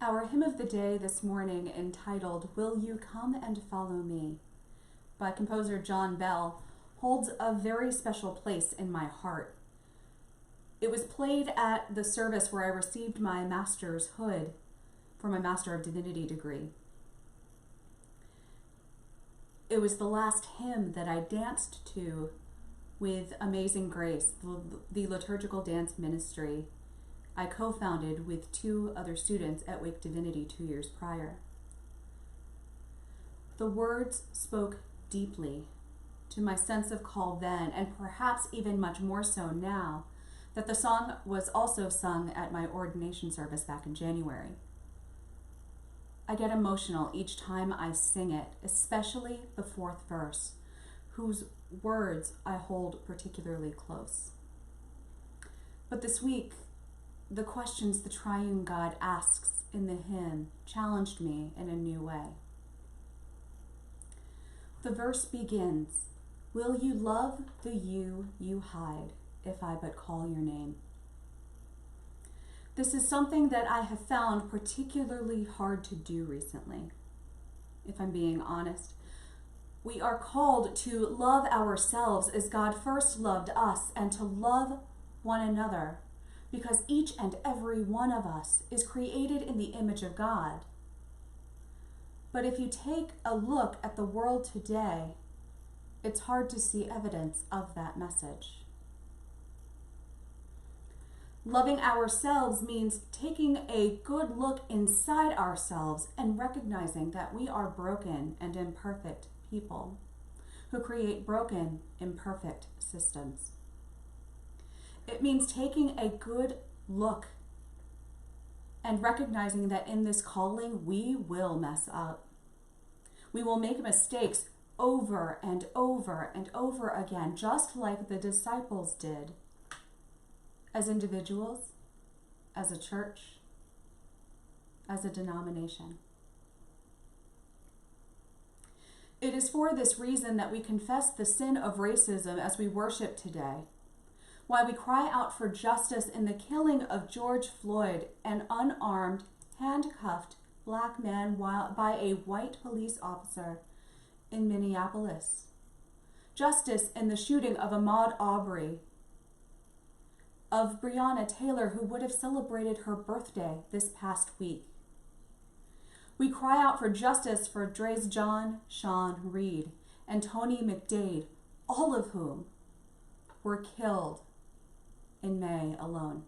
Our hymn of the day this morning, entitled "Will You Come and Follow Me" by composer John Bell, holds a very special place in my heart. It was played at the service where I received my master's hood for my Master of Divinity degree. It was the last hymn that I danced to with Amazing Grace, the liturgical dance ministry I co-founded with 2 other students at Wake Divinity 2 years prior. The words spoke deeply to my sense of call then, and perhaps even much more so now, that the song was also sung at my ordination service back in January. I get emotional each time I sing it, especially the 4th verse, whose words I hold particularly close. But this week, the questions the triune God asks in the hymn challenged me in a new way. The verse begins, "Will you love the you hide, if I but call your name?" This is something that I have found particularly hard to do recently, if I'm being honest. We are called to love ourselves as God first loved us, and to love one another, because each and every one of us is created in the image of God. But if you take a look at the world today, it's hard to see evidence of that message. Loving ourselves means taking a good look inside ourselves and recognizing that we are broken and imperfect people who create broken, imperfect systems. It means taking a good look and recognizing that in this calling, we will mess up. We will make mistakes over and over and over again, just like the disciples did, as individuals, as a church, as a denomination. It is for this reason that we confess the sin of racism as we worship today, why we cry out for justice in the killing of George Floyd, an unarmed, handcuffed Black man by a white police officer in Minneapolis. Justice in the shooting of Ahmaud Arbery, of Breonna Taylor, who would have celebrated her birthday this past week. We cry out for justice for Dre's John Sean Reed and Tony McDade, all of whom were killed in May alone.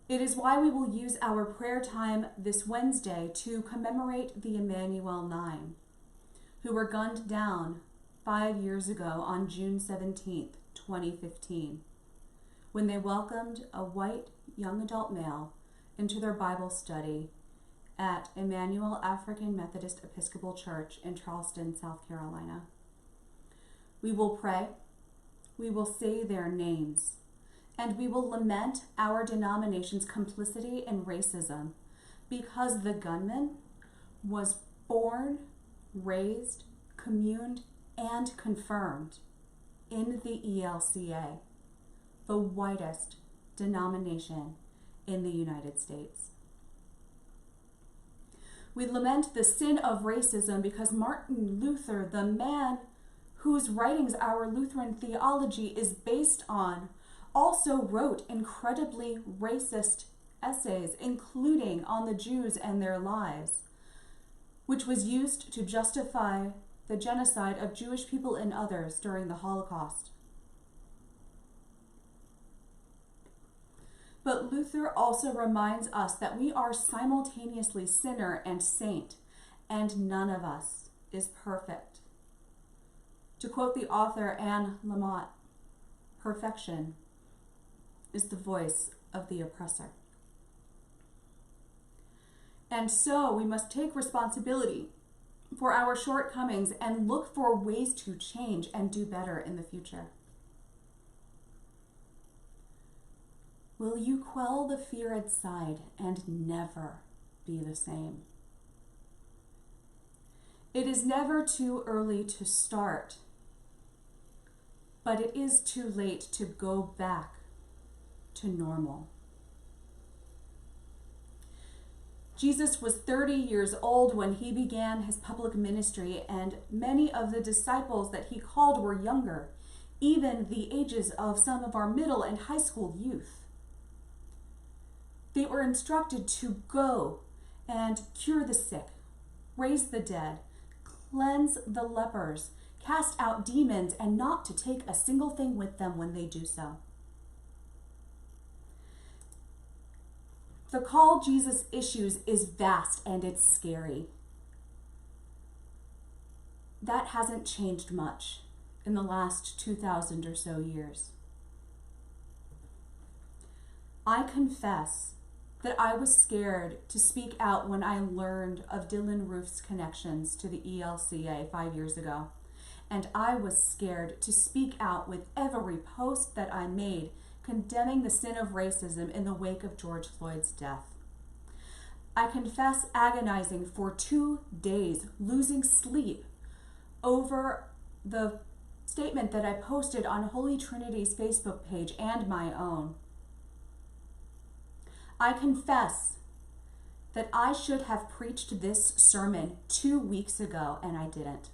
It is why we will use our prayer time this Wednesday to commemorate the Emmanuel 9, who were gunned down 5 years ago on June 17th, 2015, when they welcomed a white young adult male into their Bible study at Emmanuel African Methodist Episcopal Church in Charleston, South Carolina. We will pray, we will say their names, and we will lament our denomination's complicity in racism, because the gunman was born, raised, communed, and confirmed in the ELCA, the whitest denomination in the United States. We lament the sin of racism because Martin Luther, the man whose writings our Lutheran theology is based on, also wrote incredibly racist essays, including on the Jews and their lives, which was used to justify the genocide of Jewish people and others during the Holocaust. But Luther also reminds us that we are simultaneously sinner and saint, and none of us is perfect. To quote the author Anne Lamott, perfection is the voice of the oppressor. And so we must take responsibility for our shortcomings and look for ways to change and do better in the future. Will you quell the fear inside and never be the same? It is never too early to start, but it is too late to go back to normal. Jesus was 30 years old when he began his public ministry, and many of the disciples that he called were younger, even the ages of some of our middle and high school youth. They were instructed to go and cure the sick, raise the dead, cleanse the lepers, cast out demons, and not to take a single thing with them when they do so. The call Jesus issues is vast and it's scary. That hasn't changed much in the last 2,000 or so years. I confess that I was scared to speak out when I learned of Dylan Roof's connections to the ELCA 5 years ago. And I was scared to speak out with every post that I made condemning the sin of racism in the wake of George Floyd's death. I confess agonizing for 2 days, losing sleep over the statement that I posted on Holy Trinity's Facebook page and my own. I confess that I should have preached this sermon 2 weeks ago, and I didn't.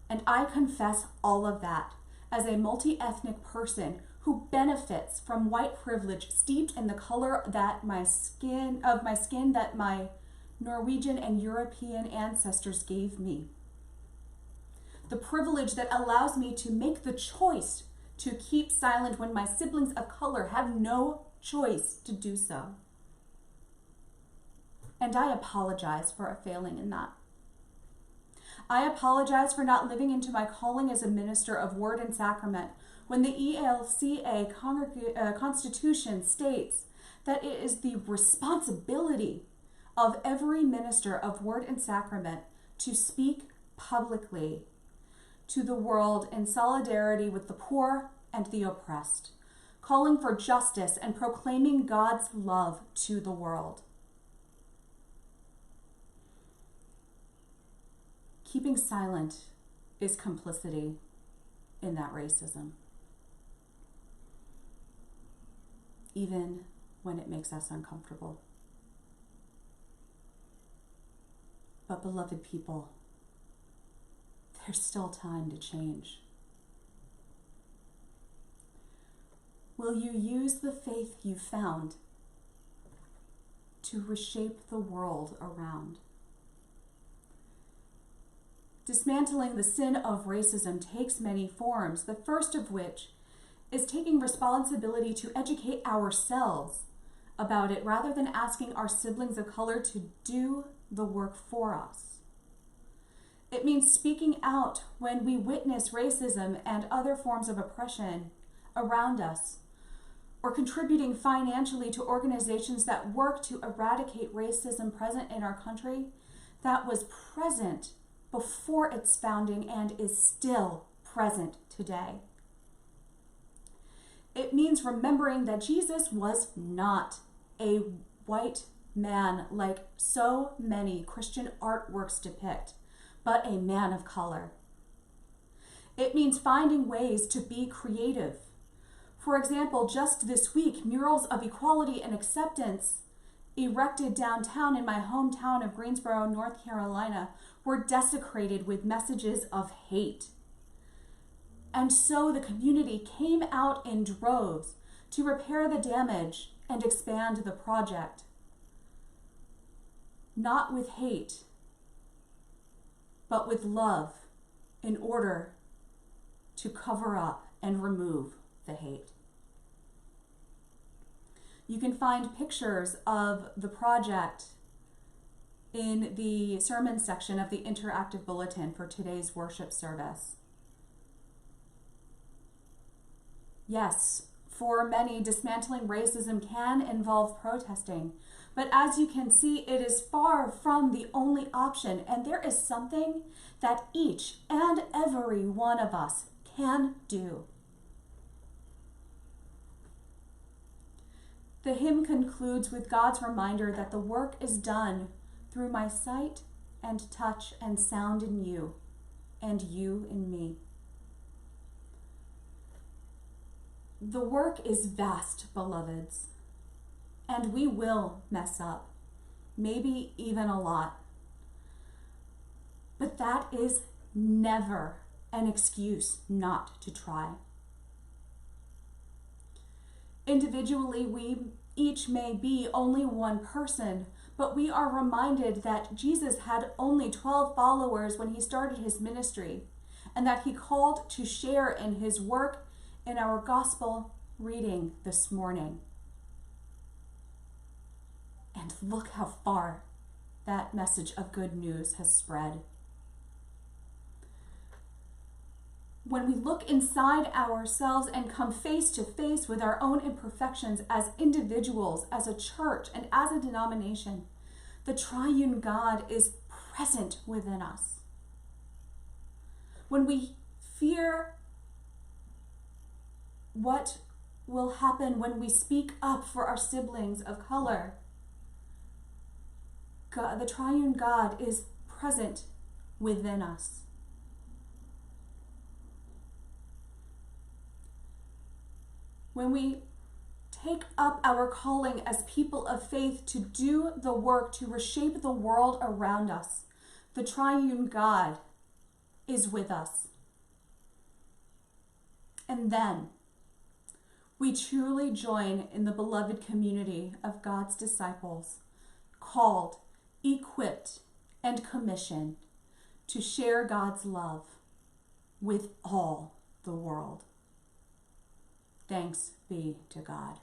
And I confess all of that as a multi-ethnic person who benefits from white privilege steeped in the color that my skin that my Norwegian and European ancestors gave me. The privilege that allows me to make the choice to keep silent when my siblings of color have no choice to do so. And I apologize for a failing in that. I apologize for not living into my calling as a minister of word and sacrament when the ELCA Constitution states that it is the responsibility of every minister of word and sacrament to speak publicly to the world in solidarity with the poor and the oppressed, calling for justice and proclaiming God's love to the world. Keeping silent is complicity in that racism, even when it makes us uncomfortable. But beloved people, there's still time to change. Will you use the faith you found to reshape the world around? Dismantling the sin of racism takes many forms, the first of which is taking responsibility to educate ourselves about it rather than asking our siblings of color to do the work for us. It means speaking out when we witness racism and other forms of oppression around us, or contributing financially to organizations that work to eradicate racism present in our country that was present before its founding and is still present today. It means remembering that Jesus was not a white man like so many Christian artworks depict, but a man of color. It means finding ways to be creative. For example, just this week, murals of equality and acceptance erected downtown in my hometown of Greensboro, North Carolina, were desecrated with messages of hate. And so the community came out in droves to repair the damage and expand the project. Not with hate, but with love, in order to cover up and remove the hate. You can find pictures of the project in the sermon section of the interactive bulletin for today's worship service. Yes, for many, dismantling racism can involve protesting, but as you can see, it is far from the only option, and there is something that each and every one of us can do. The hymn concludes with God's reminder that the work is done through my sight and touch and sound in you, and you in me. The work is vast, beloveds. And we will mess up, maybe even a lot. But that is never an excuse not to try. Individually, we each may be only one person, but we are reminded that Jesus had only 12 followers when he started his ministry, and that he called to share in his work in our gospel reading this morning. And look how far that message of good news has spread. When we look inside ourselves and come face to face with our own imperfections as individuals, as a church, and as a denomination, the triune God is present within us. When we fear what will happen when we speak up for our siblings of color, God, the triune God is present within us. When we take up our calling as people of faith to do the work to reshape the world around us, the triune God is with us. And then we truly join in the beloved community of God's disciples, called, equipped, and commissioned to share God's love with all the world. Thanks be to God.